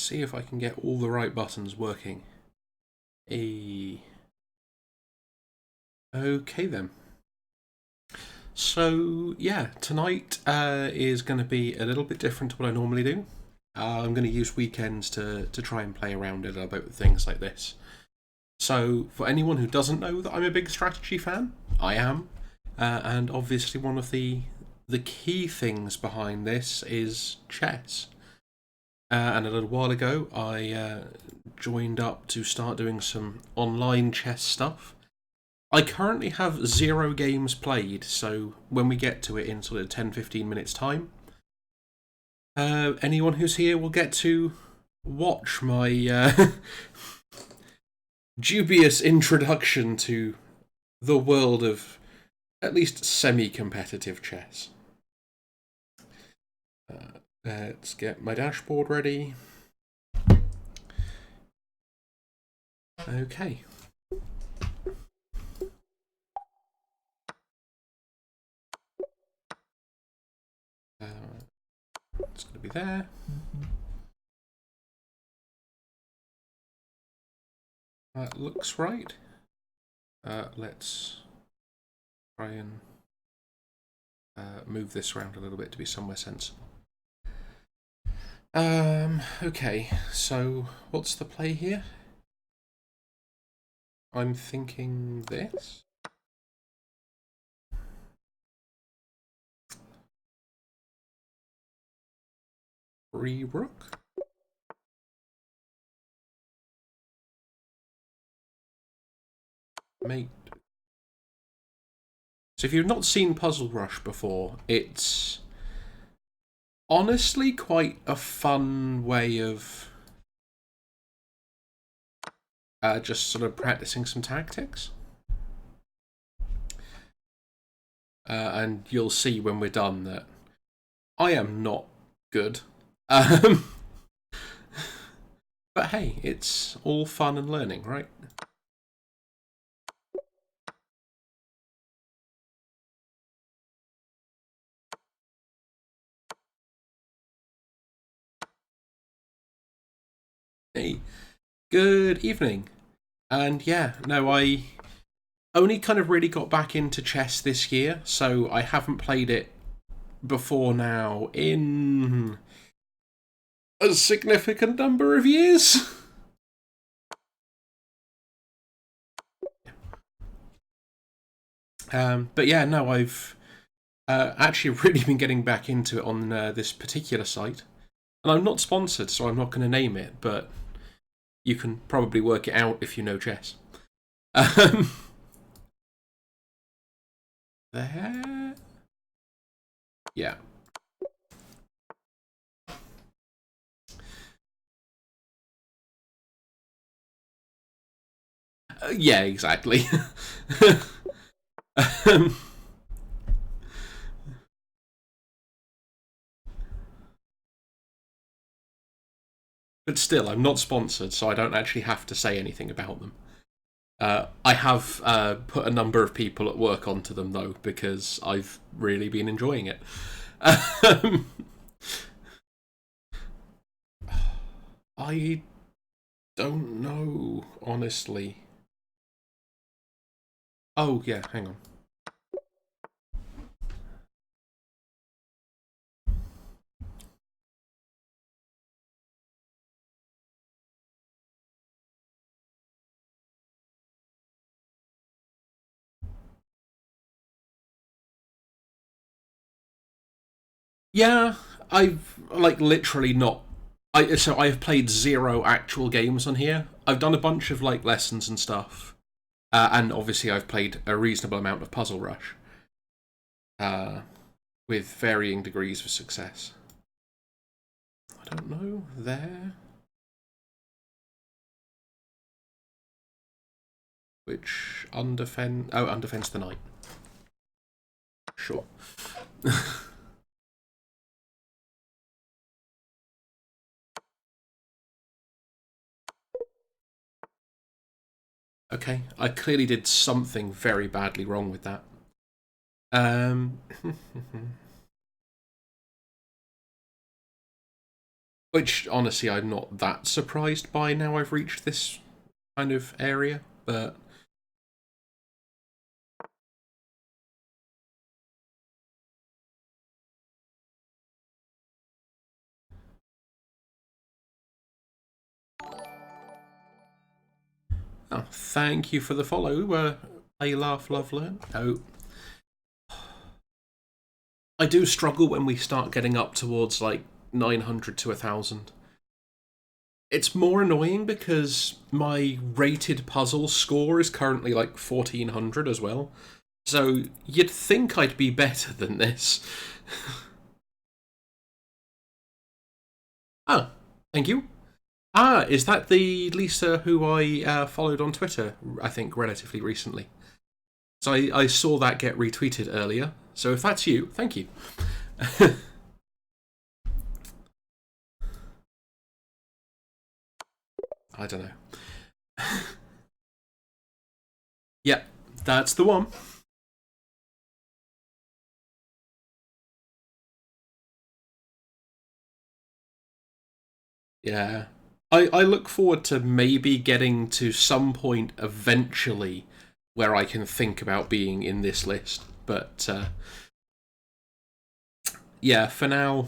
see if I can get all the right buttons working. Okay then. So yeah, tonight is going to be a little bit different to what I normally do. I'm going to use weekends to try and play around a little bit with things like this. So for anyone who doesn't know that I'm a big strategy fan, I am, and obviously one of the key things behind this is chess. And a little while ago, I joined up to start doing some online chess stuff. I currently have 0 games played, so when we get to it in sort of 10-15 minutes time, anyone who's here will get to watch my dubious introduction to the world of at least semi-competitive chess. Let's get my dashboard ready. Okay. It's going to be there. That looks right. Let's try and move this around a little bit to be somewhere sensible. Okay, so what's the play here? I'm thinking this. Free rook. Mate. So if you've not seen Puzzle Rush before, it's honestly quite a fun way of just sort of practicing some tactics. And you'll see when we're done that I am not good. But hey, it's all fun and learning, right? Hey, good evening. And yeah, no, I only kind of really got back into chess this year, so I haven't played it before now in a significant number of years. But yeah, no, I've actually really been getting back into it on this particular site. And I'm not sponsored, so I'm not going to name it, but you can probably work it out if you know chess. There. Yeah. Yeah, exactly. um, but still, I'm not sponsored, so I don't actually have to say anything about them. I have put a number of people at work onto them, though, because I've really been enjoying it. I don't know, honestly. Oh, yeah, hang on. Yeah, I've like literally not. So I've played 0 actual games on here. I've done a bunch of like lessons and stuff, and obviously I've played a reasonable amount of Puzzle Rush, uh, with varying degrees of success. I don't know there. Which undefend? Oh, undefends the knight. Sure. Okay, I clearly did something very badly wrong with that. Um, Which, honestly, I'm not that surprised by now I've reached this kind of area, but... Oh, thank you for the follow, Play, Laugh, Love, Learn. Oh. I do struggle when we start getting up towards, like, 900 to 1,000. It's more annoying because my rated puzzle score is currently, like, 1,400 as well. So you'd think I'd be better than this. Ah, thank you. Ah, is that the Lisa who I followed on Twitter, I think, relatively recently? So I saw that get retweeted earlier. So if that's you, thank you. I don't know. Yep, that's the one. Yeah. I look forward to maybe getting to some point eventually where I can think about being in this list. But yeah, for now,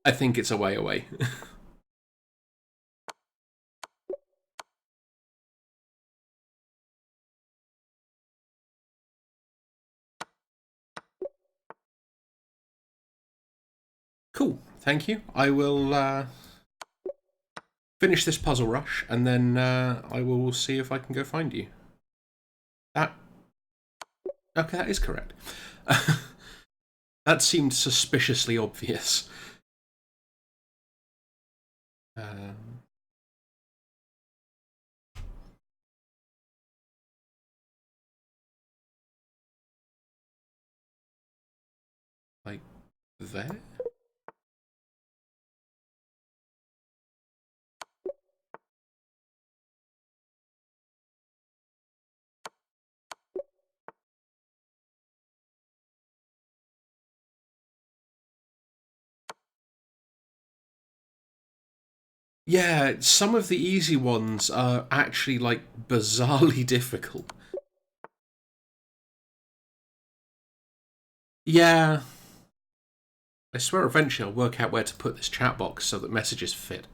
I think it's a way away. Cool, thank you. I will finish this puzzle rush and then I will see if I can go find you. That. Okay, that is correct. That seemed suspiciously obvious. Um, like there? Yeah, some of the easy ones are actually, like, bizarrely difficult. Yeah. I swear eventually I'll work out where to put this chat box so that messages fit.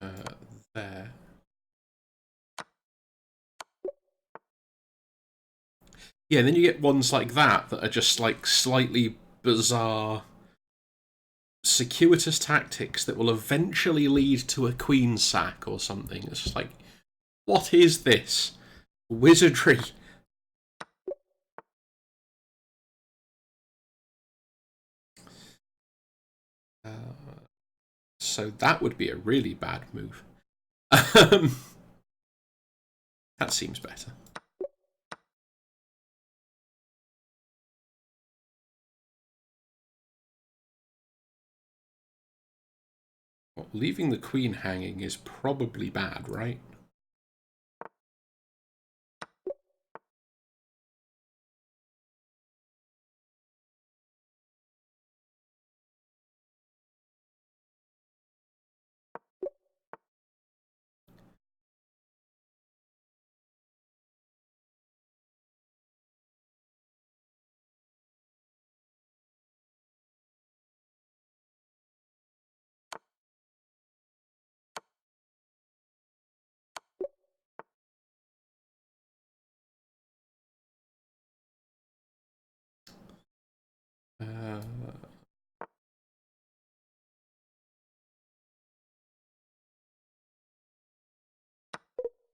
uh, there. Yeah, then you get ones like that are just, like, slightly bizarre, circuitous tactics that will eventually lead to a queen sack or something. It's just like, what is this? Wizardry. So that would be a really bad move. That seems better. Well, leaving the queen hanging is probably bad, right? Uh,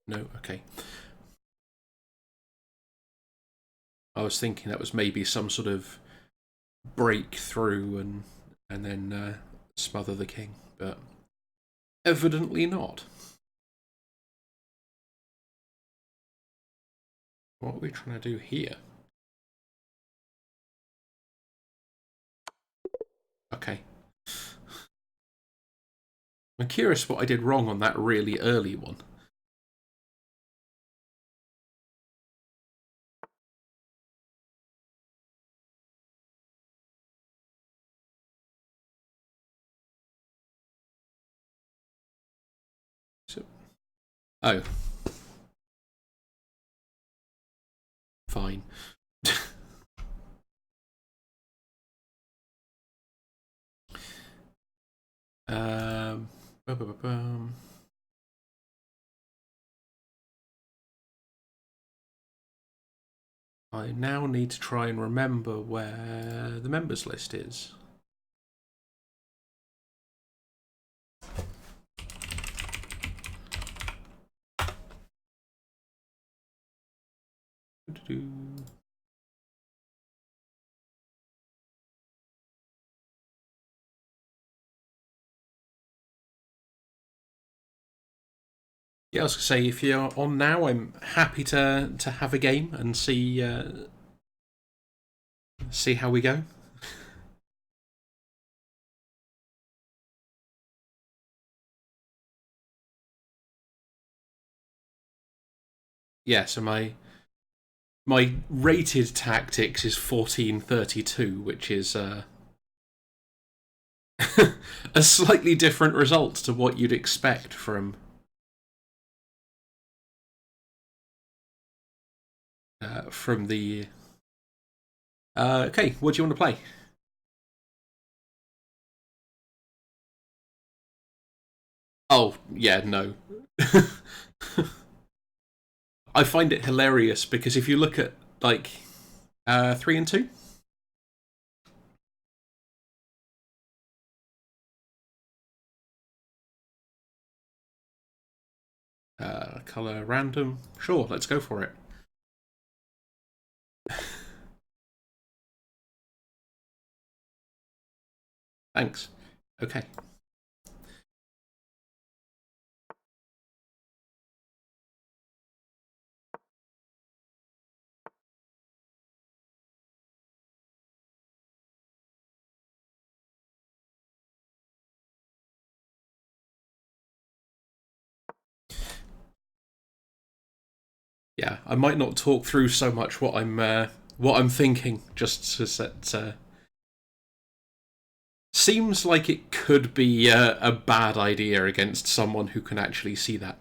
no, okay. I was thinking that was maybe some sort of breakthrough and then smother the king, but evidently not. What are we trying to do here? Okay. I'm curious what I did wrong on that really early one. So, oh, fine. um, I now need to try and remember where the members list is. Yeah, I was gonna say if you're on now, I'm happy to have a game and see how we go. Yeah, so my rated tactics is 1432, which is a slightly different result to what you'd expect from the. Okay, what do you want to play? Oh yeah, no. I find it hilarious because if you look at like 3 and 2, color random. Sure, let's go for it. Thanks. Okay. Yeah, I might not talk through so much what I'm thinking, just to set. Seems like it could be a bad idea against someone who can actually see that.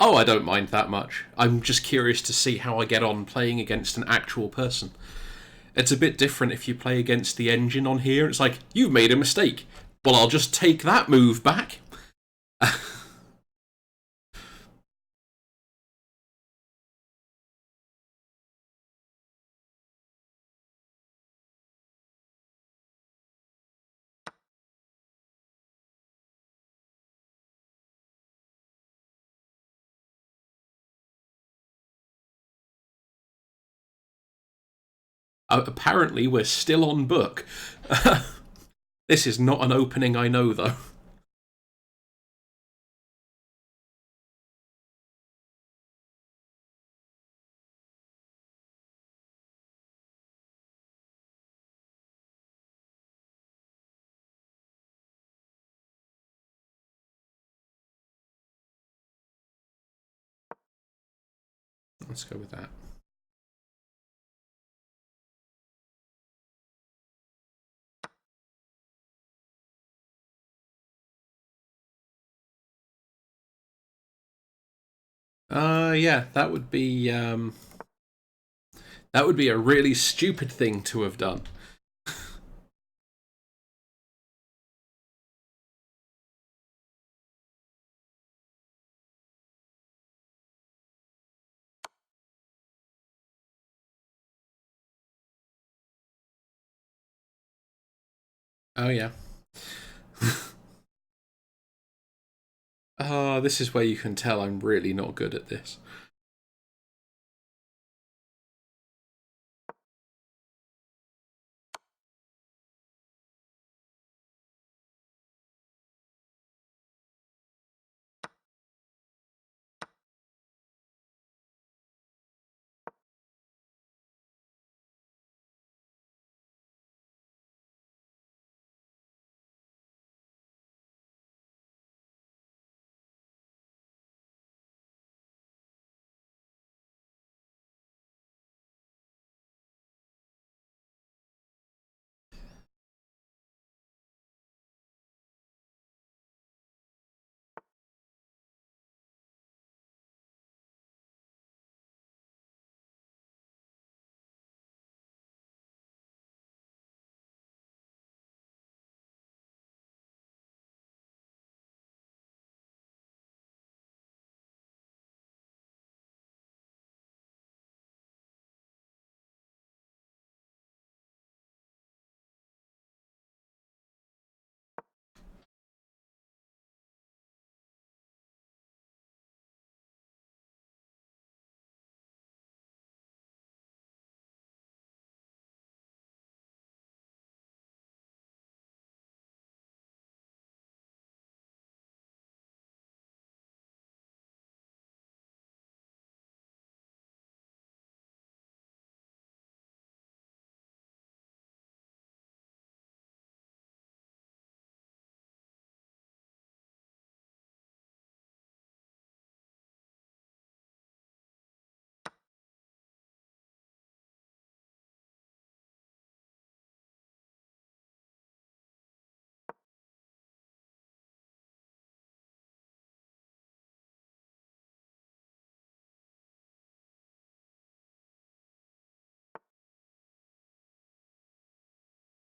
Oh, I don't mind that much. I'm just curious to see how I get on playing against an actual person. It's a bit different if you play against the engine on here. It's like, you've made a mistake. Well, I'll just take that move back. Apparently, we're still on book. This is not an opening I know, though. Let's go with that. Yeah, that would be a really stupid thing to have done. Oh yeah. This is where you can tell I'm really not good at this.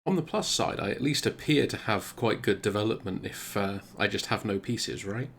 On the plus side, I at least appear to have quite good development if I just have no pieces, right?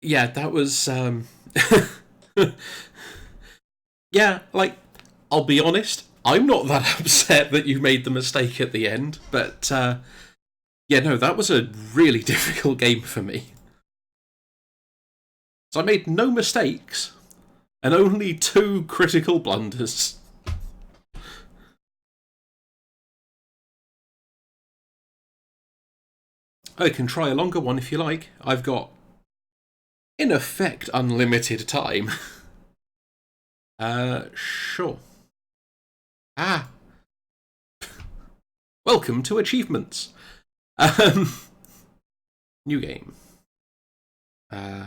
Yeah, that was. Yeah, like, I'll be honest, I'm not that upset that you made the mistake at the end, but yeah, no, that was a really difficult game for me. So I made no mistakes and only two critical blunders. I can try a longer one if you like. I've got, in effect, unlimited time. Sure. Ah, welcome to achievements. Um, new game. Uh,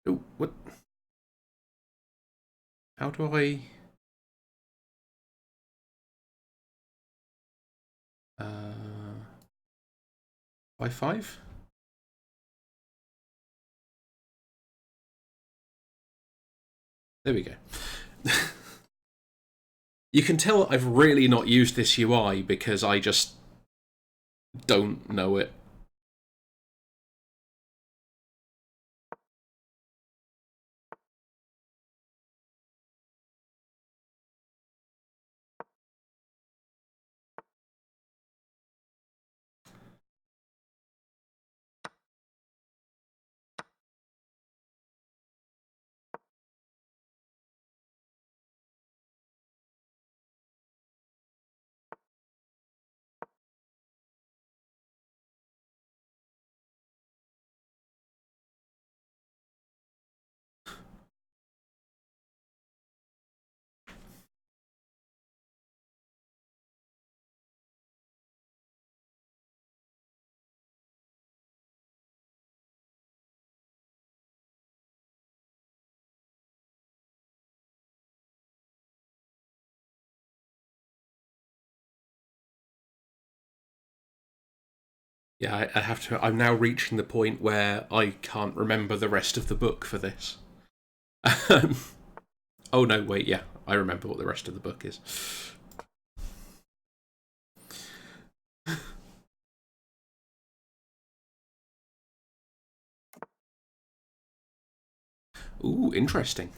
oh, what? How do I? By five? There we go. You can tell I've really not used this UI because I just don't know it. Yeah, I have to. I'm now reaching the point where I can't remember the rest of the book for this. Oh no, wait, yeah, I remember what the rest of the book is. Ooh, interesting.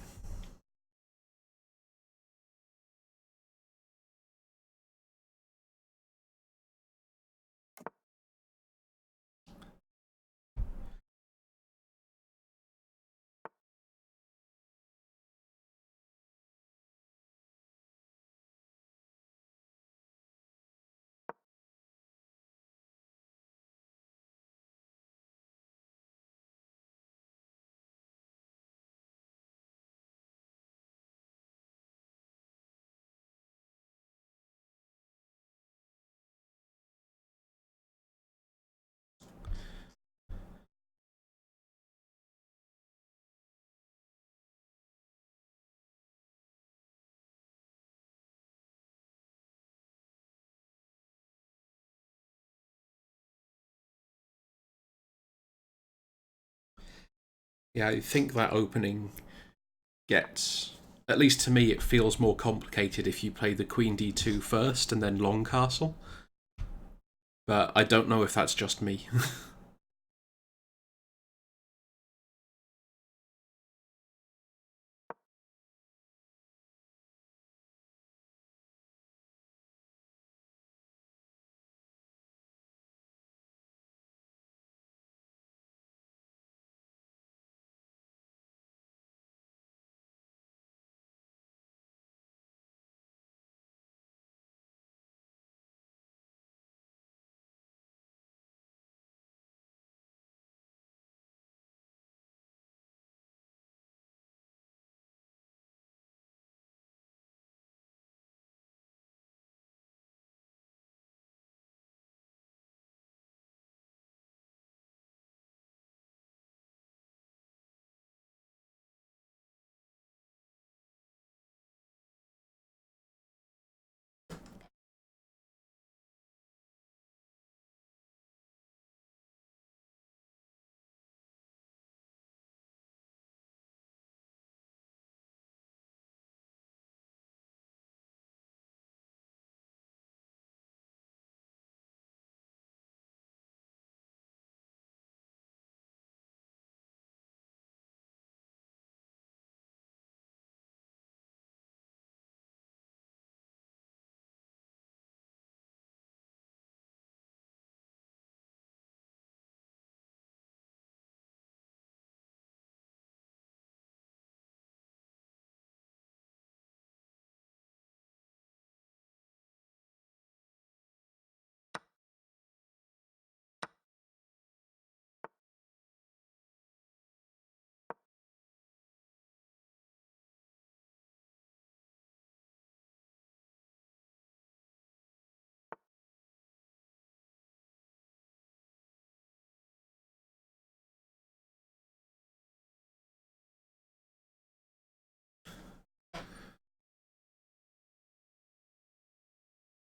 Yeah, I think that opening gets, at least to me, it feels more complicated if you play the Queen D2 first and then Long Castle. But I don't know if that's just me.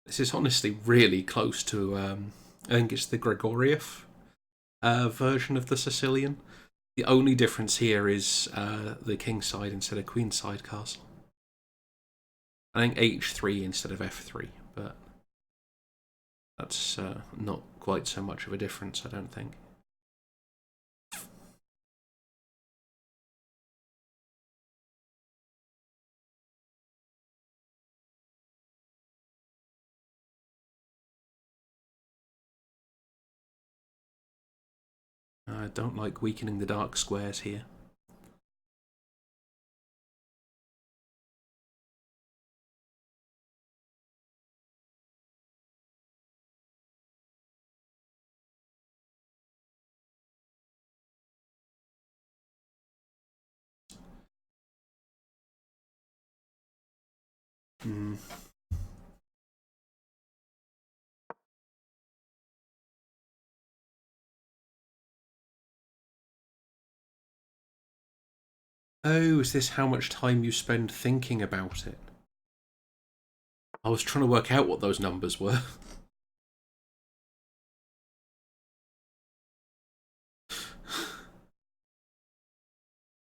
This is honestly really close to, I think it's the Gregoriev version of the Sicilian. The only difference here is the king side instead of queen side castle. I think h3 instead of f3, but that's not quite so much of a difference, I don't think. I don't like weakening the dark squares here. Hmm. Oh, is this how much time you spend thinking about it? I was trying to work out what those numbers were.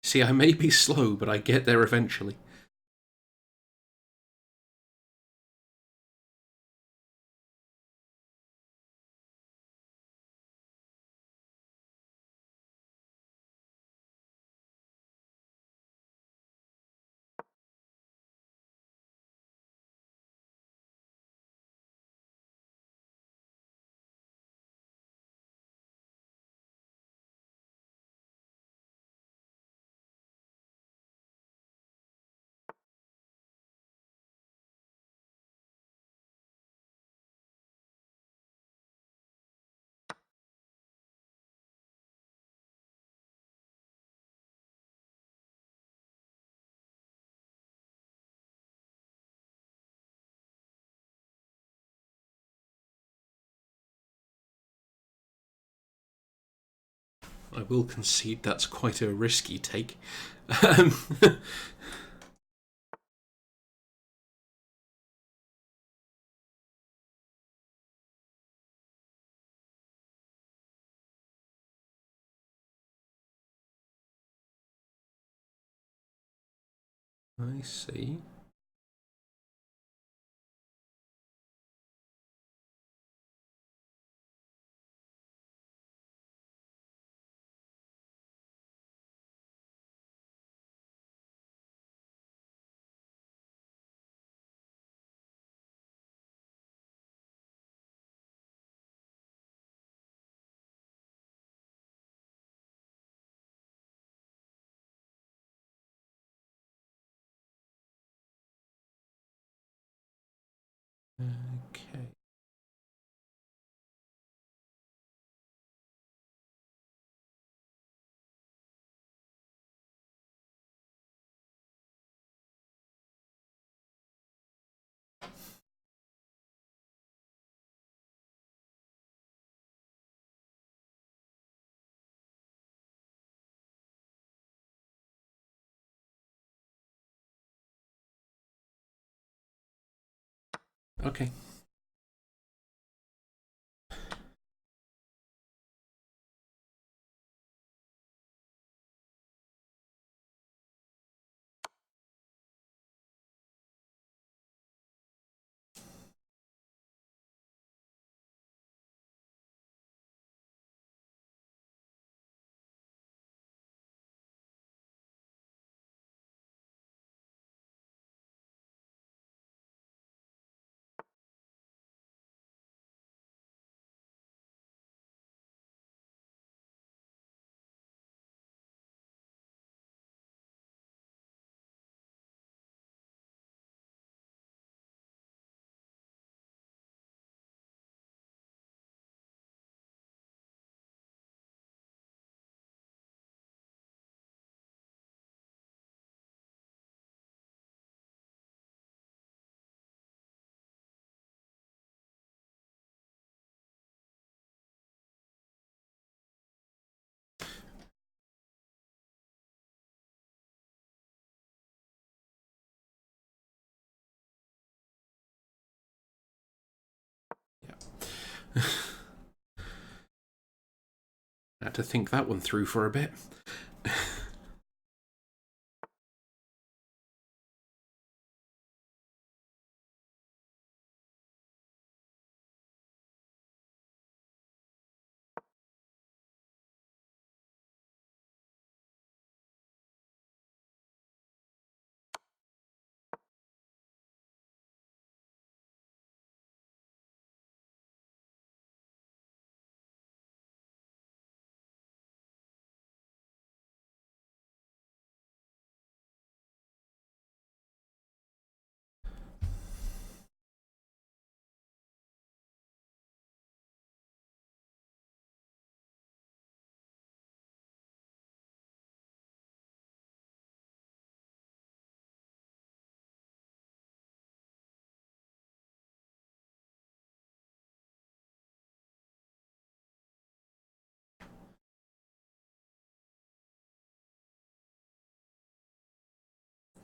See, I may be slow, but I get there eventually. I will concede that's quite a risky take. Um, I see. Okay. Okay. Yeah. I had to think that one through for a bit.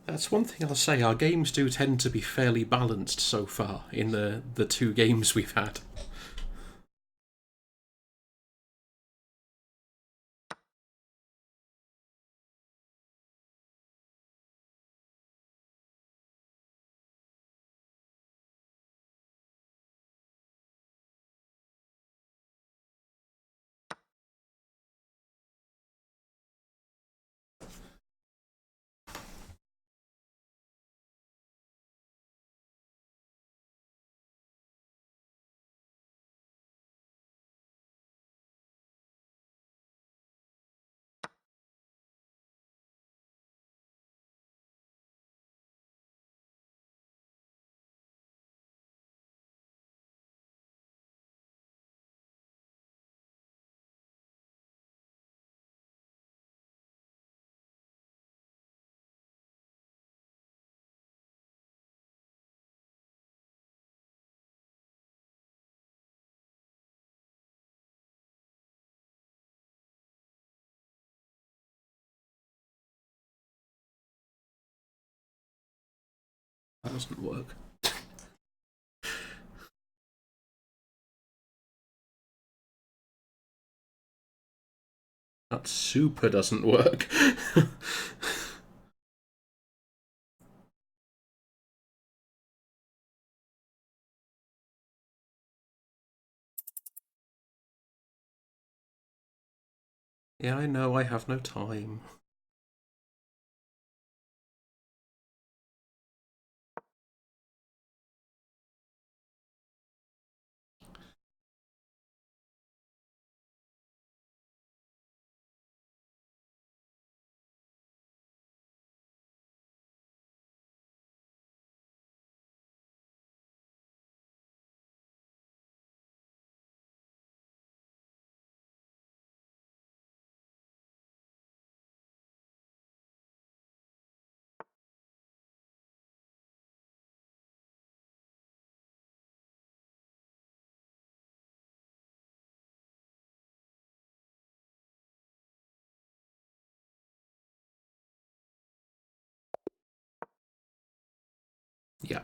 That's one thing I'll say. Our games do tend to be fairly balanced so far in the two games we've had. That doesn't work. That super doesn't work. Yeah, I know, I have no time. Yeah.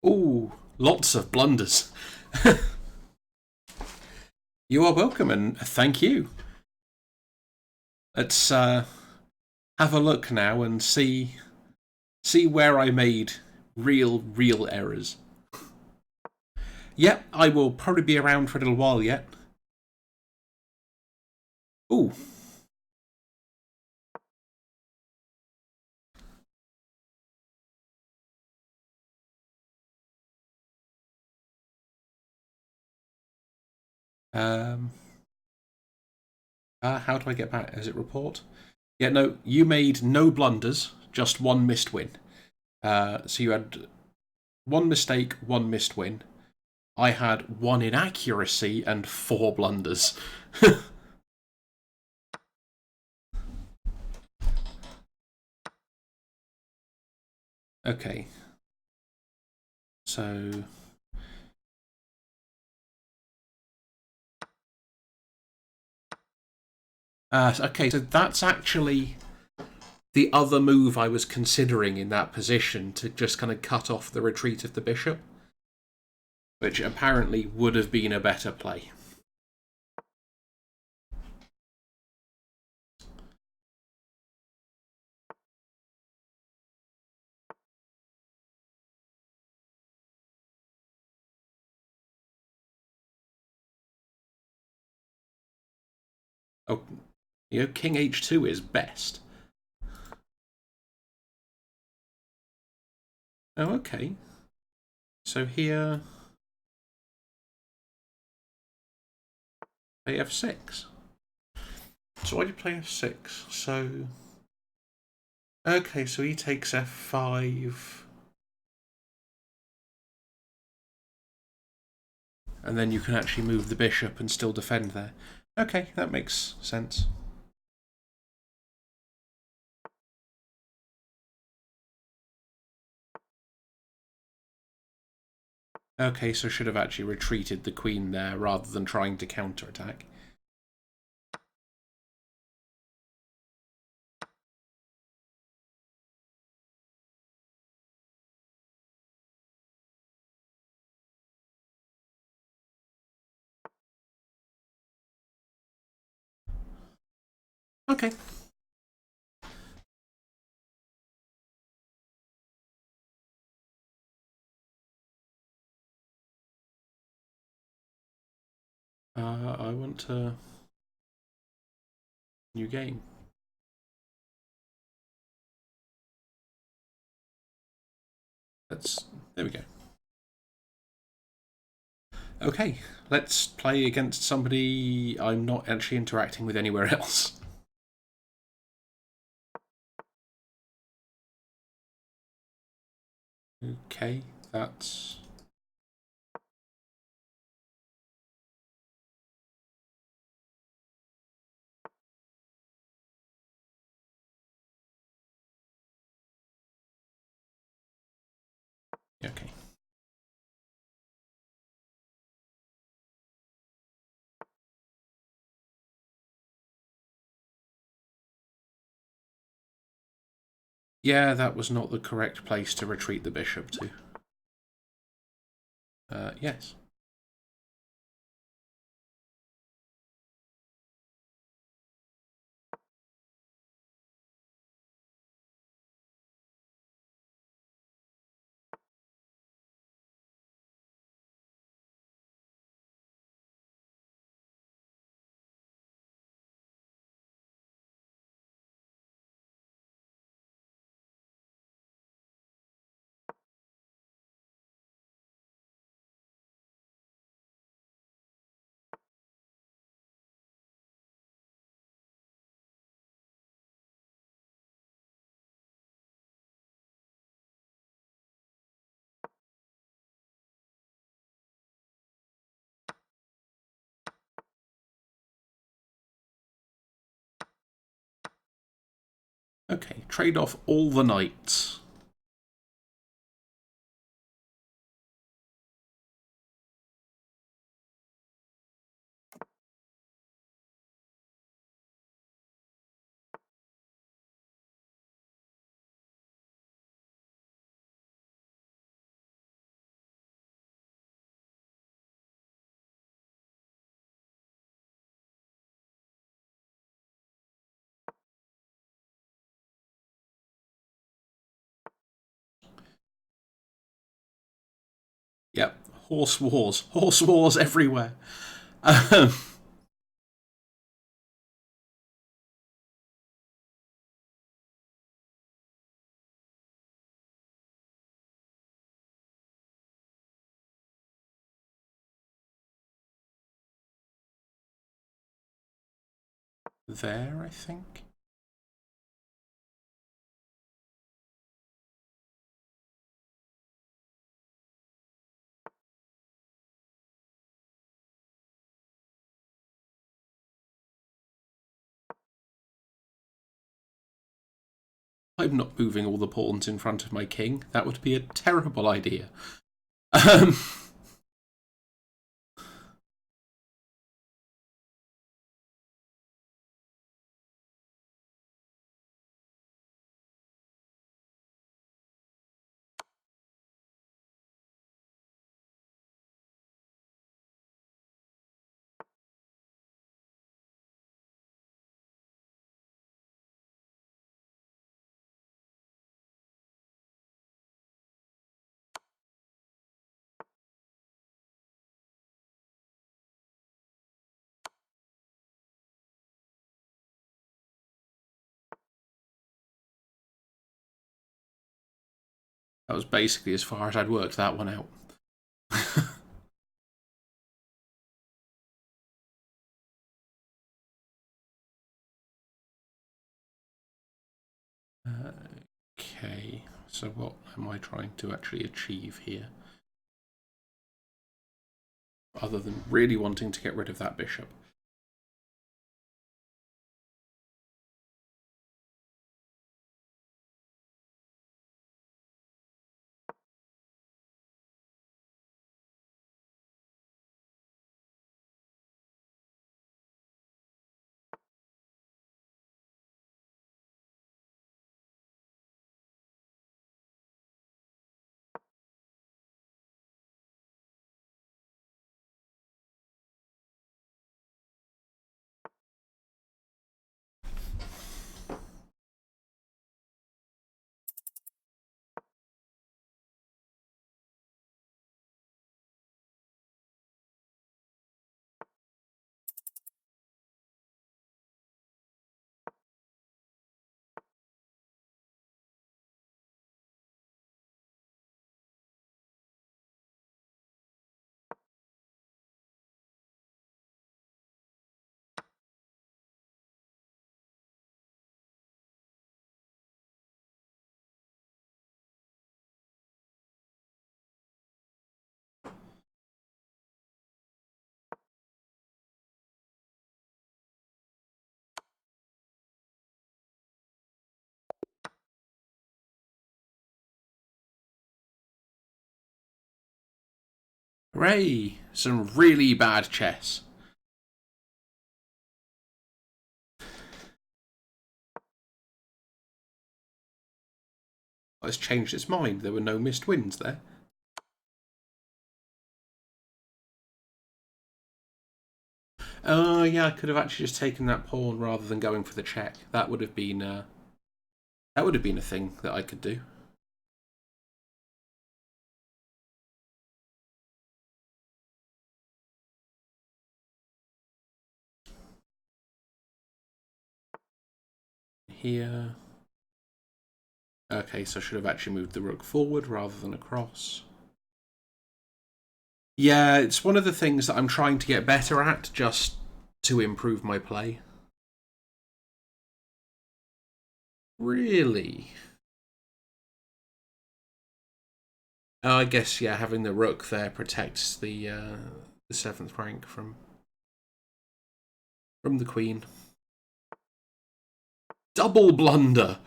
Ooh, lots of blunders. You are welcome, and thank you. Let's have a look now and see where I made real errors. Yep, I will probably be around for a little while yet. Ooh. Um, how do I get back? Is it report? Yeah, no, you made no blunders, just one missed win. So you had one mistake, one missed win. I had one inaccuracy and four blunders. Okay. So. Okay, so that's actually the other move I was considering in that position to just kind of cut off the retreat of the bishop, which apparently would have been a better play. Oh, King h2 is best. Oh, okay. So here, play f6. So why do you play f6? So, okay, so he takes f5. And then you can actually move the bishop and still defend there. Okay, that makes sense. Okay, so should have actually retreated the queen there rather than trying to counterattack. Okay. I want a new game. There we go. Okay, let's play against somebody I'm not actually interacting with anywhere else. Okay, that's... Okay. Yeah, that was not the correct place to retreat the bishop to. Yes. Okay, trade off all the knights. Yep, horse wars everywhere. There, I think. I'm not moving all the pawns in front of my king. That would be a terrible idea. That was basically as far as I'd worked that one out. Okay, so what am I trying to actually achieve here? Other than really wanting to get rid of that bishop. Hooray! Some really bad chess. It's changed its mind. There were no missed wins there. Oh, yeah, I could have actually just taken that pawn rather than going for the check. That would have been a thing that I could do. Here. Okay, so I should have actually moved the rook forward rather than across. Yeah, it's one of the things that I'm trying to get better at, just to improve my play. Really? I guess, yeah, having the rook there protects the 7th rank from the queen. Double blunder.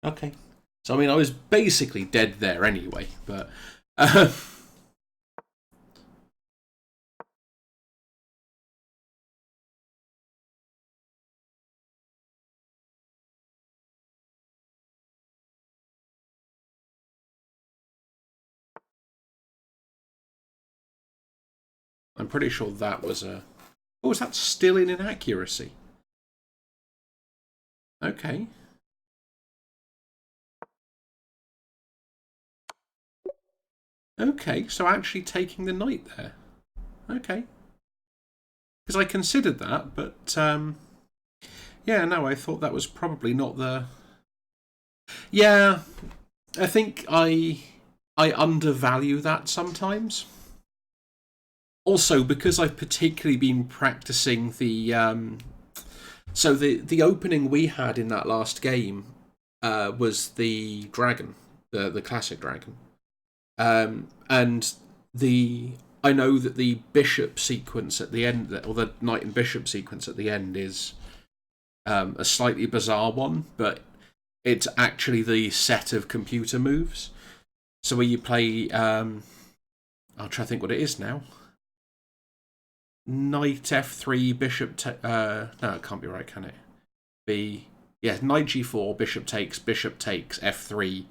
Okay. So, I mean, I was basically dead there anyway, but... I'm pretty sure that was a... Oh, is that still in inaccuracy? Okay. Okay, so actually taking the knight there. Okay. Because I considered that, but... yeah, no, I thought that was probably not the... Yeah, I think I undervalue that sometimes. Also, because I've particularly been practicing the so the opening we had in that last game was the dragon, the classic dragon, and the I know that the bishop sequence at the end, or the knight and bishop sequence at the end, is a slightly bizarre one, but it's actually the set of computer moves. So where you play, I'll try to think what it is now. Knight f3, bishop. No, it can't be right, can it? Knight g4, bishop takes f3,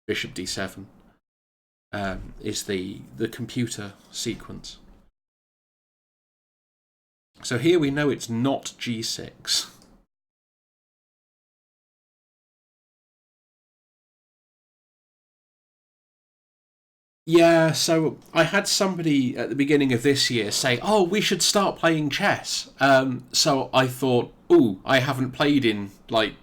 bishop d7. Is the computer sequence. So here we know it's not g6. Yeah, so I had somebody at the beginning of this year say, "Oh, we should start playing chess." So I thought, "Ooh, I haven't played in like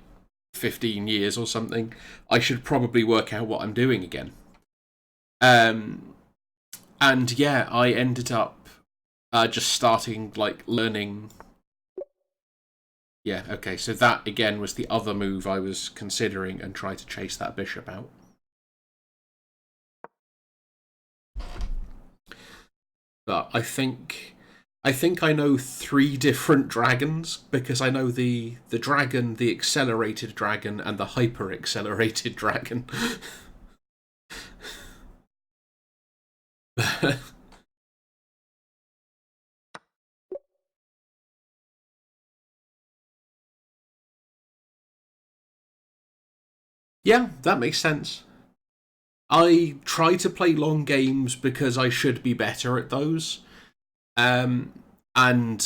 15 years or something. I should probably work out what I'm doing again." Um, and yeah, I ended up just starting like learning. Yeah, okay, so that again was the other move I was considering and try to chase that bishop out. But I think I know 3 different dragons because I know the dragon, the accelerated dragon, and the hyper accelerated dragon. Yeah, that makes sense. I try to play long games because I should be better at those. Um, and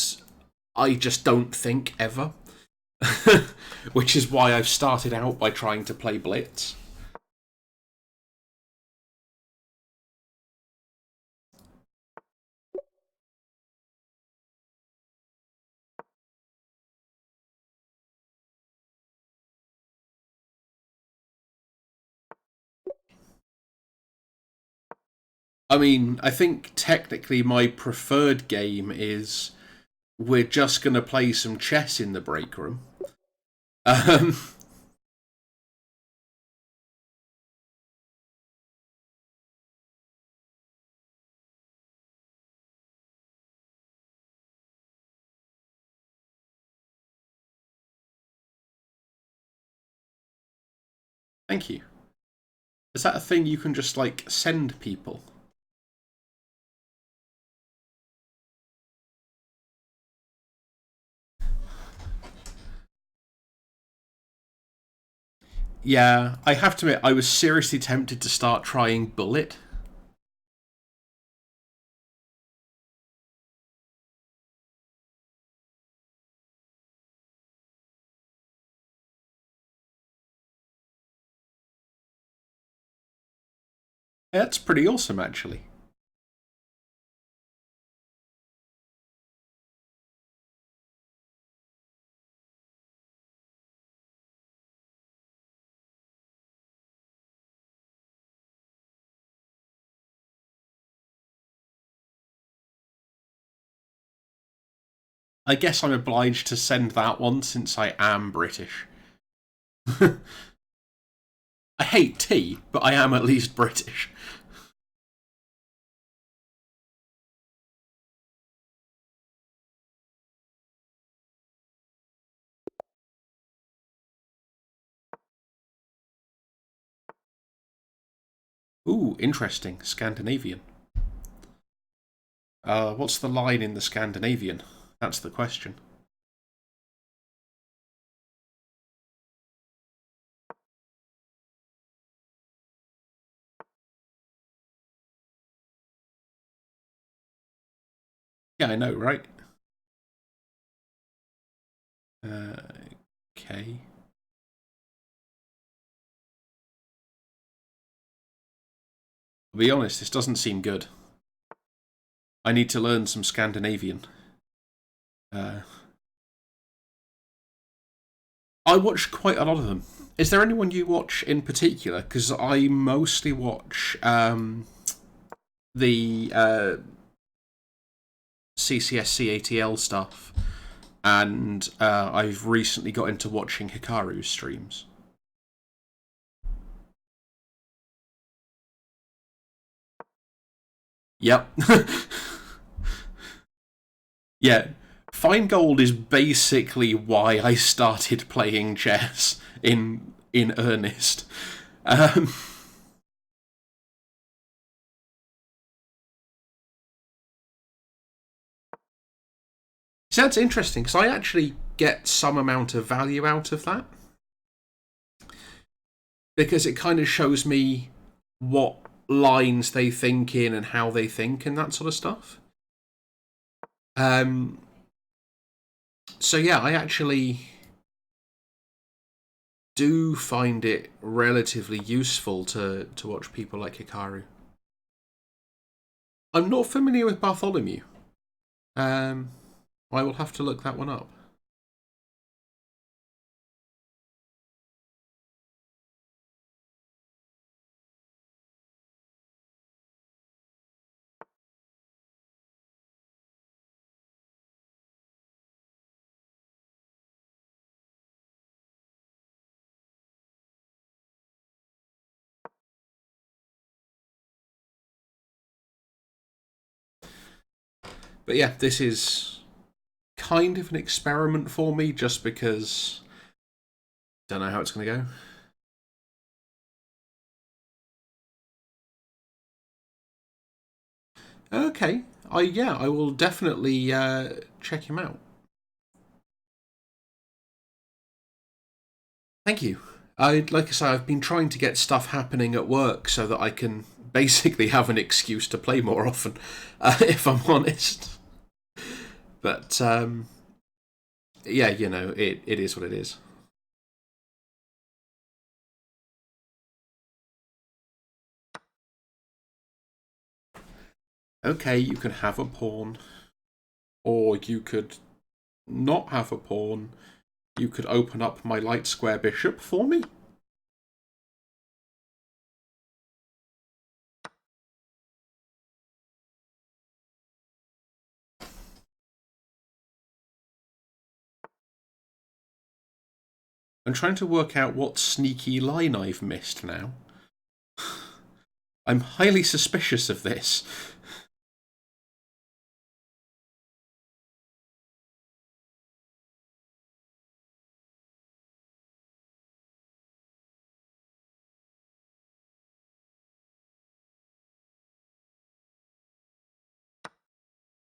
I just don't think ever. Which is why I've started out by trying to play Blitz. I mean, I think technically my preferred game is we're just going to play some chess in the break room. Um, thank you. Is that a thing you can just like send people? Yeah, I have to admit, I was seriously tempted to start trying Bullet. That's pretty awesome, actually. I guess I'm obliged to send that one since I am British. I hate tea, but I am at least British. Ooh, interesting. Scandinavian. What's the line in the Scandinavian? That's the question. Yeah, I know, right? Okay. To be honest, this doesn't seem good. I need to learn some Scandinavian. I watch quite a lot of them. Is there anyone you watch in particular? Because I mostly watch the CCS stuff, and I've recently got into watching Hikaru's streams. Yep. Yeah. Feingold is basically why I started playing chess in earnest. Um, so that's interesting because I actually get some amount of value out of that because it kind of shows me what lines they think in and how they think and that sort of stuff. Um, so yeah, I actually do find it relatively useful to watch people like Hikaru. I'm not familiar with Bartholomew. Um, I will have to look that one up. But yeah, this is kind of an experiment for me just because I don't know how it's going to go. Okay, I will definitely check him out. Thank you. Like I say, I've been trying to get stuff happening at work so that I can basically have an excuse to play more often, if I'm honest. But yeah, you know, it is what it is. Okay, you can have a pawn, or you could not have a pawn. You could open up my light square bishop for me. I'm trying to work out what sneaky line I've missed now. I'm highly suspicious of this.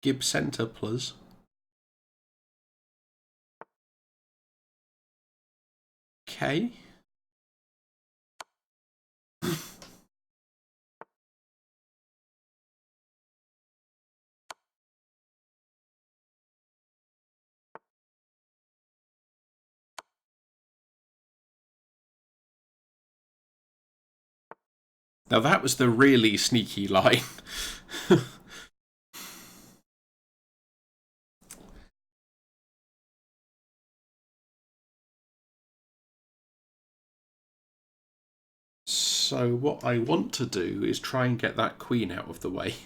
Gib center, plus. Okay. Now that was the really sneaky line. So what I want to do is try and get that queen out of the way.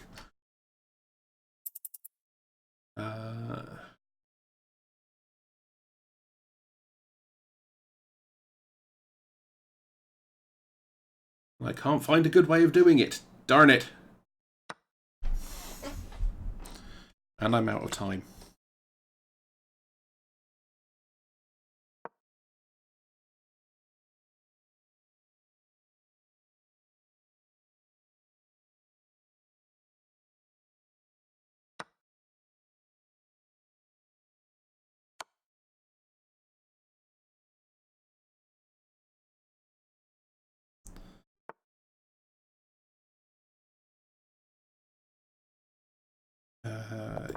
I can't find a good way of doing it. Darn it. And I'm out of time.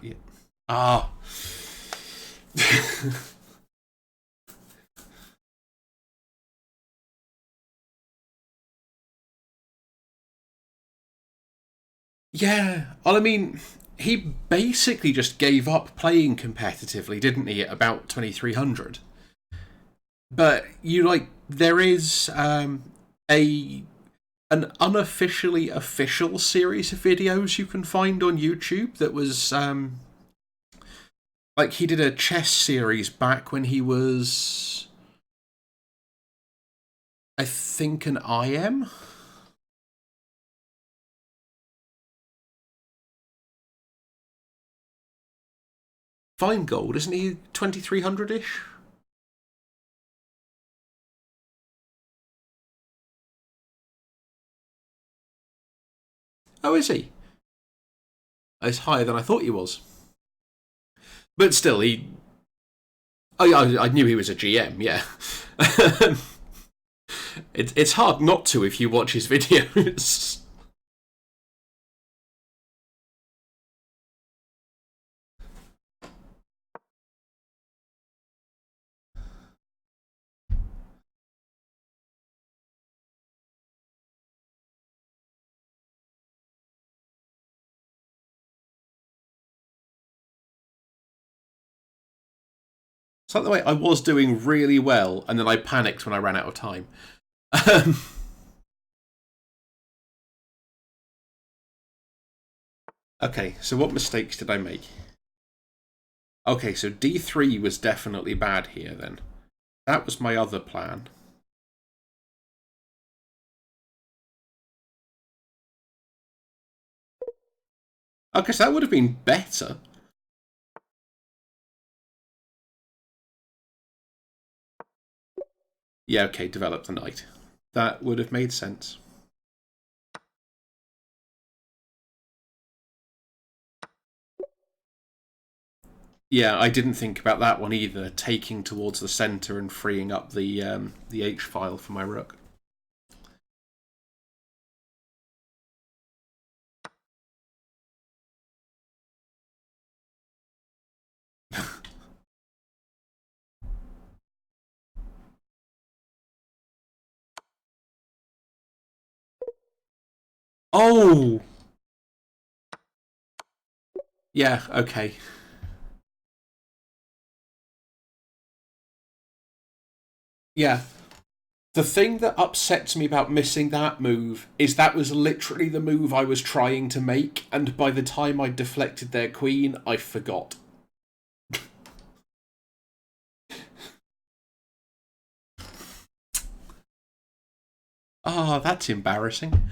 Yeah. Ah. Yeah. Well, I mean, he basically just gave up playing competitively, didn't he, at about 2300? But there is a an unofficially official series of videos you can find on YouTube that was like he did a chess series back when he was, I think, an IM. Feingold, isn't he 2300 ish? Oh, is he? It's higher than I thought he was. But still, he. Oh, yeah, I knew he was a GM, yeah. It's hard not to if you watch his videos. So, the way, I was doing really well, and then I panicked when I ran out of time. Okay, so what mistakes did I make? Okay, so D3 was definitely bad here then. That was my other plan. I guess that would have been better. Yeah, okay, develop the knight. That would have made sense. Yeah, I didn't think about that one either, taking towards the centre and freeing up the H file for my rook. Oh! Yeah, okay. Yeah. The thing that upsets me about missing that move is that was literally the move I was trying to make, and by the time I deflected their queen, I forgot. Ah, oh, that's embarrassing.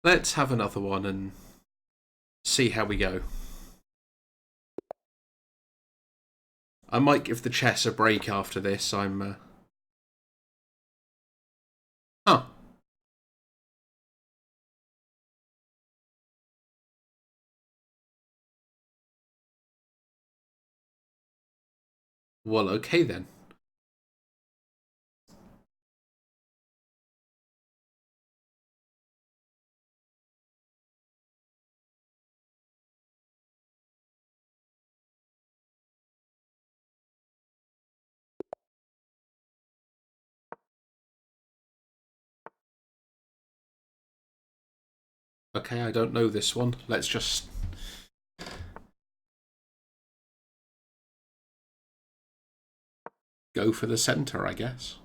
Let's have another one and see how we go. I might give the chess a break after this. Huh. Well, okay then. Okay, I don't know this one. Let's just go for the centre, I guess.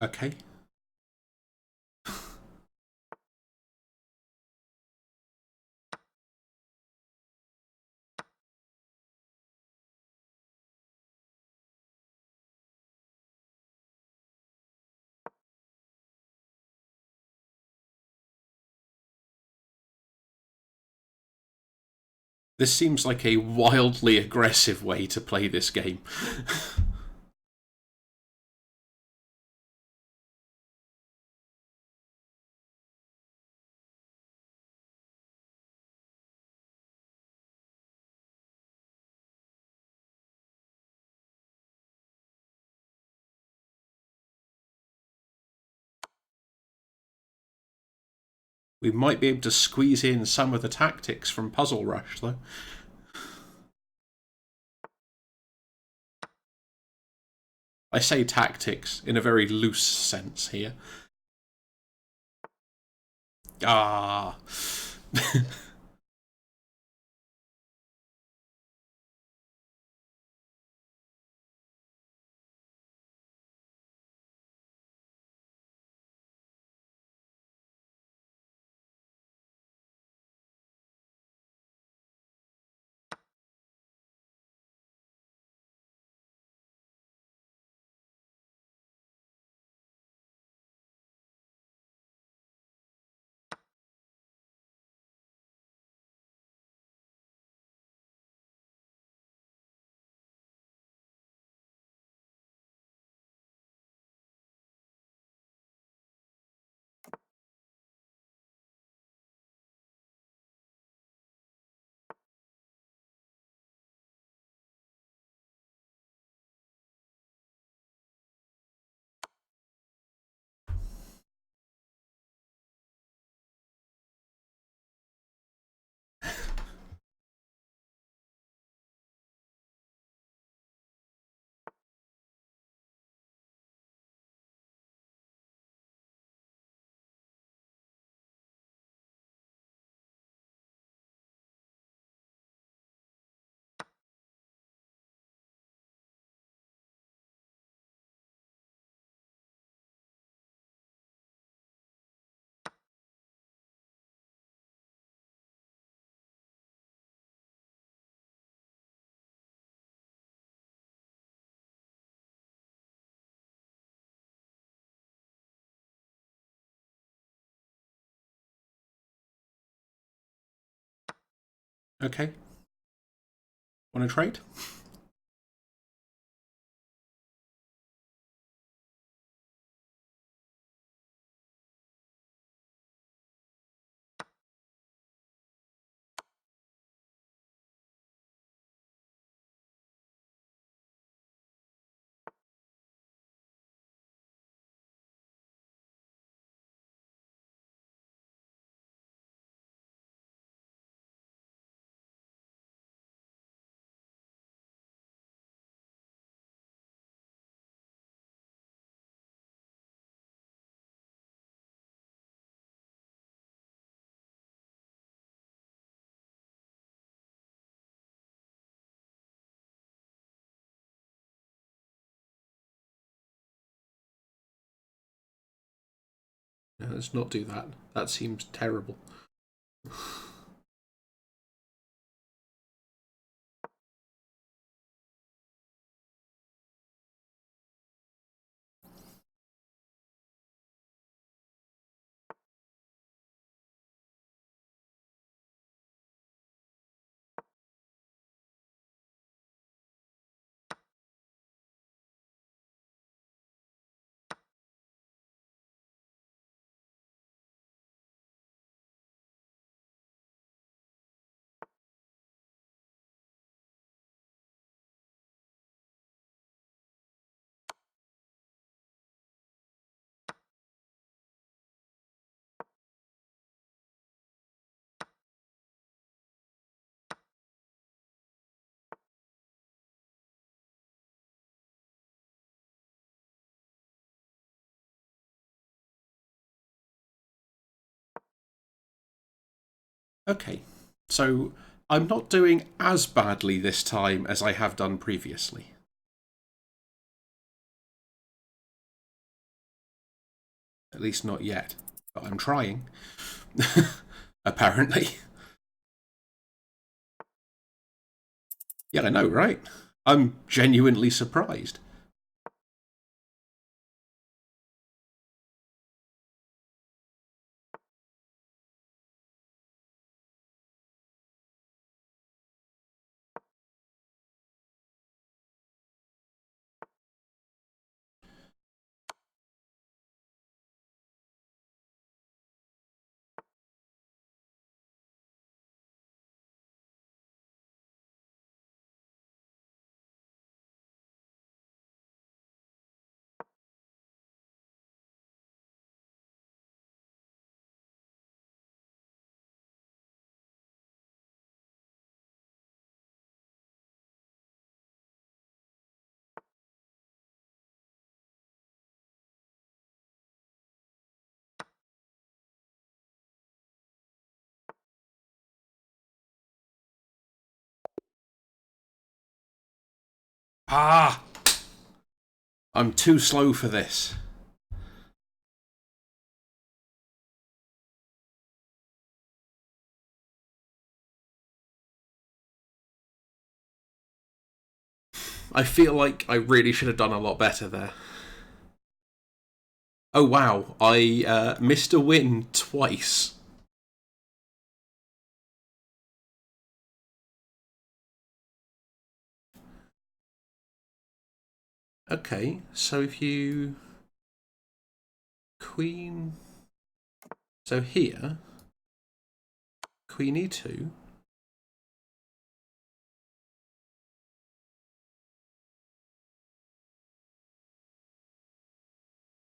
Okay. This seems like a wildly aggressive way to play this game. We might be able to squeeze in some of the tactics from Puzzle Rush, though. I say tactics in a very loose sense here. Ah. Okay. Want to trade? No, let's not do that. That seems terrible. Okay, so I'm not doing as badly this time as I have done previously. At least not yet. But I'm trying. Apparently. Yeah, I know, right? I'm genuinely surprised. Ah! I'm too slow for this. I feel like I really should have done a lot better there. Oh wow, I missed a win twice. Okay, so if you queen, so here queen e2.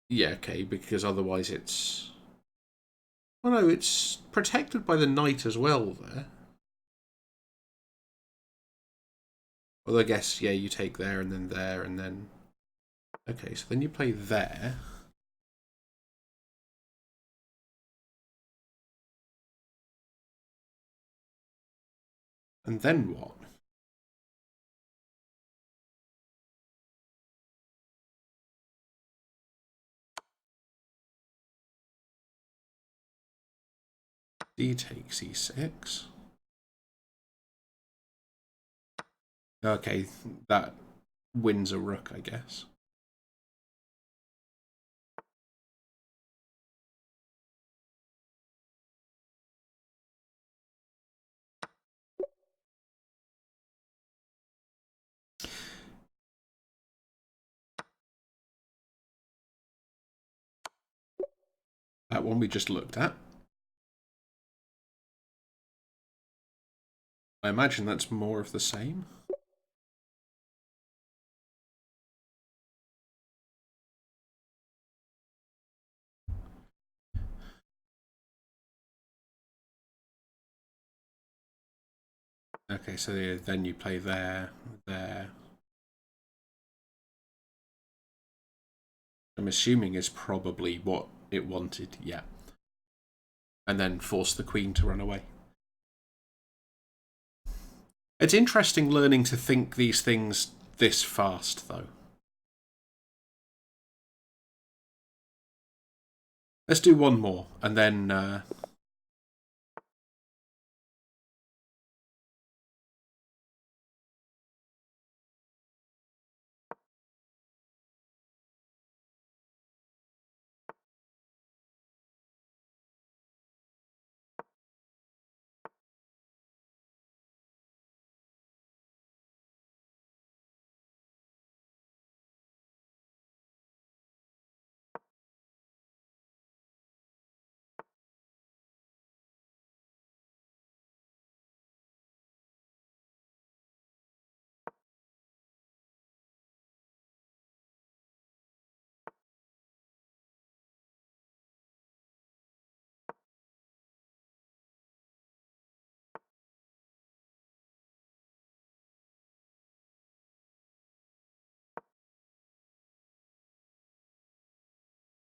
Yeah, okay, because otherwise it's. Oh no, it's protected by the knight as well there. Although I guess, yeah, you take there and then there and then. Okay, so then you play there. And then what? D takes e6. Okay, that wins a rook, I guess. That one we just looked at. I imagine that's more of the same. Okay, so then you play there, there. I'm assuming is probably what it wanted, yeah. And then force the queen to run away. It's interesting learning to think these things this fast, though. Let's do one more, and then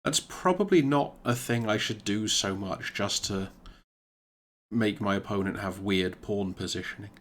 that's probably not a thing I should do so much just to make my opponent have weird pawn positioning.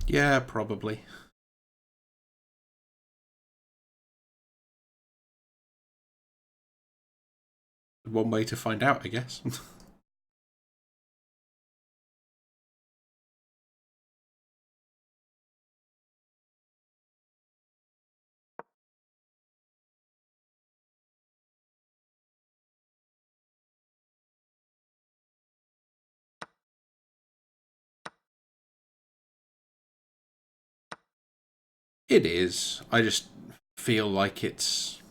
Yeah, probably. One way to find out, I guess. It is. I just feel like it's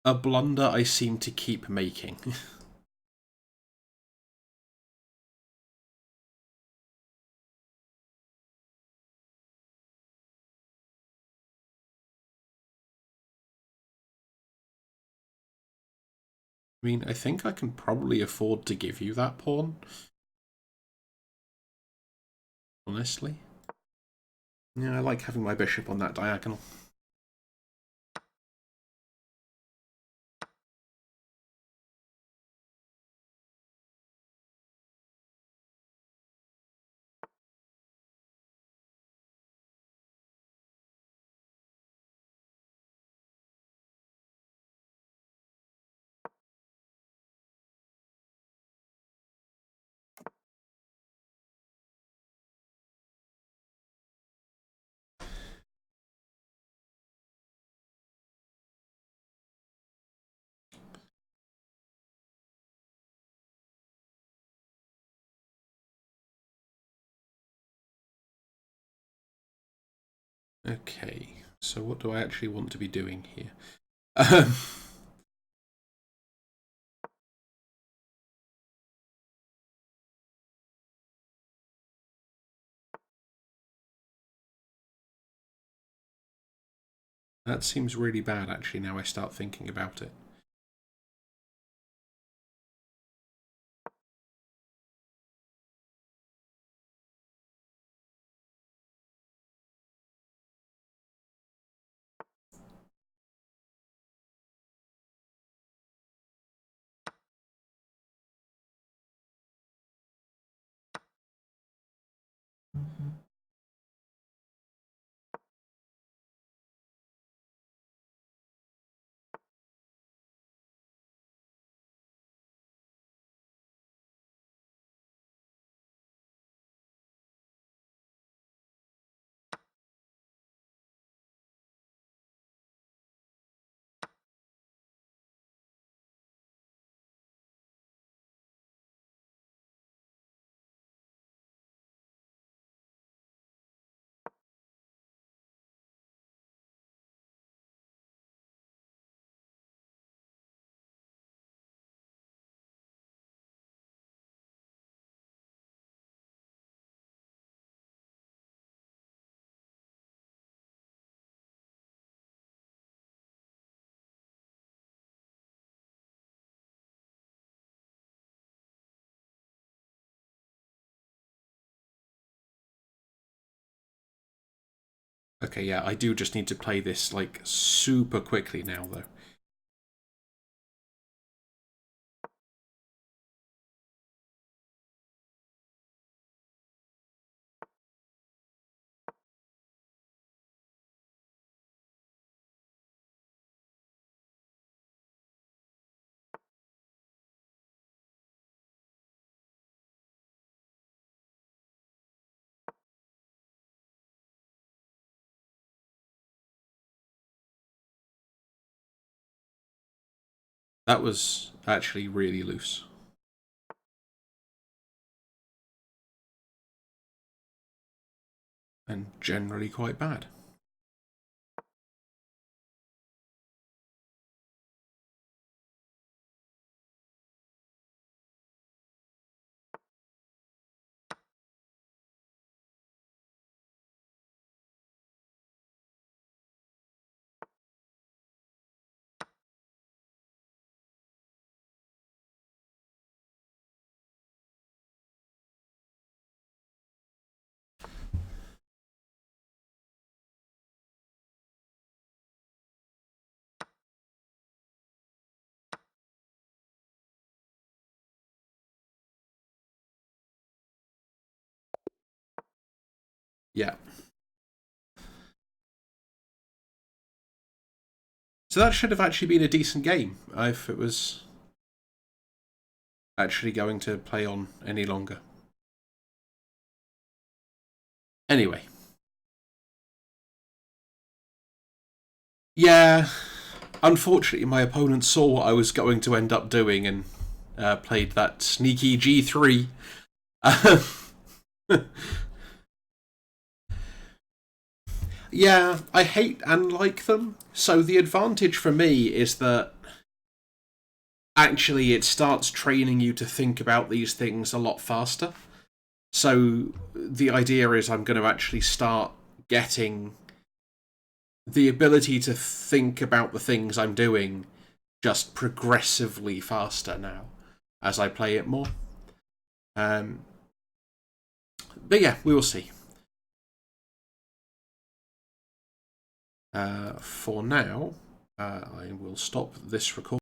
a blunder I seem to keep making. I mean, I think I can probably afford to give you that pawn. Honestly. Yeah, I like having my bishop on that diagonal. Okay, so what do I actually want to be doing here? That seems really bad, actually, now I start thinking about it. Okay, yeah, I do just need to play this, like, super quickly now, though. That was actually really loose. And generally quite bad. Yeah. So that should have actually been a decent game if it was actually going to play on any longer. Anyway. Yeah. Unfortunately, my opponent saw what I was going to end up doing and played that sneaky G3. Yeah, I hate and like them. So the advantage for me is that actually it starts training you to think about these things a lot faster. So the idea is I'm going to actually start getting the ability to think about the things I'm doing just progressively faster now as I play it more. But yeah, we will see. For now, I will stop this recording.